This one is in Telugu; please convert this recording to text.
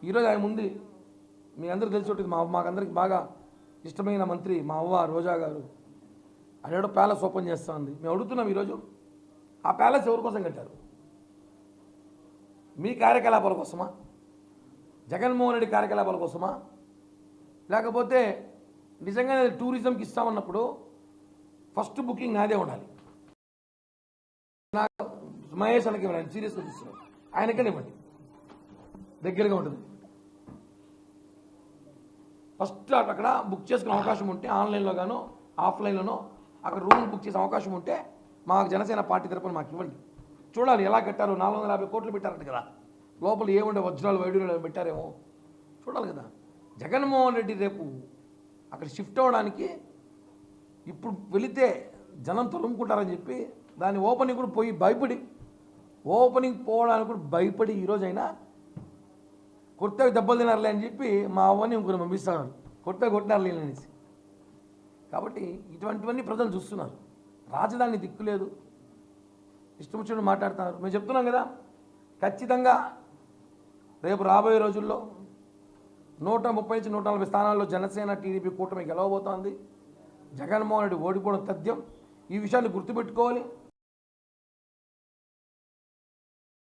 ఈరోజు ఆయన ముందు మీ అందరూ తెలిసి ఉంటుంది, మాకందరికి బాగా ఇష్టమైన మంత్రి మా అవ్వ రోజా గారు అనేదో ప్యాలెస్ ఓపెన్ చేస్తూ ఉంది. మేము అడుగుతున్నాం ఈరోజు, ఆ ప్యాలెస్ ఎవరి కోసం కట్టారు? మీ కార్యకలాపాల కోసమా? జగన్మోహన్ రెడ్డి కార్యకలాపాల కోసమా? లేకపోతే నిజంగానే టూరిజంకి ఇస్తామన్నప్పుడు ఫస్ట్ బుకింగ్ నాదే ఉండాలి. నాకు మహేష్ అన్నకి ఇవ్వండి, సీరియస్గా తీసుకున్నాను, ఆయనకనే ఇవ్వండి, దగ్గరగా ఉంటుంది. ఫస్ట్ అక్కడ బుక్ చేసుకునే అవకాశం ఉంటే ఆన్లైన్లో గానో ఆఫ్లైన్లోనో అక్కడ రూమ్ బుక్ చేసే అవకాశం ఉంటే మాకు జనసేన పార్టీ తరపున మాకు ఇవ్వండి. చూడాలి ఎలా కట్టారు. 450 కోట్లు పెట్టారంట కదా, లోపల ఏముండే వజ్రాలు వైడూర్యాలు పెట్టారేమో చూడాలి కదా. జగన్మోహన్ రెడ్డి రేపు అక్కడ షిఫ్ట్ అవ్వడానికి ఇప్పుడు వెళితే జనం తరుముకుంటారని చెప్పి దాని ఓపెనింగ్ కూడా పోయి భయపడి, ఓపెనింగ్ పోవడానికి కూడా భయపడి ఈరోజైనా కొత్తగా దెబ్బలు తినారులే అని చెప్పి మా అవ్వని ఇంకొన్ని పంపిస్తున్నారు, కొత్తగా కొట్టినారులే అనేసి. కాబట్టి ఇటువంటివన్నీ ప్రజలు చూస్తున్నారు. రాజధాని దిక్కులేదు, ఇష్టం వచ్చినట్టు మాట్లాడుతున్నారు. మేము చెప్తున్నాం కదా, ఖచ్చితంగా రేపు రాబోయే రోజుల్లో 130 నుంచి 140 స్థానాల్లో జనసేన టీడీపీ కూటమి గెలవబోతోంది. జగన్మోహన్ రెడ్డి ఓడిపోవడం తథ్యం. ఈ విషయాన్ని గుర్తుపెట్టుకోవాలి.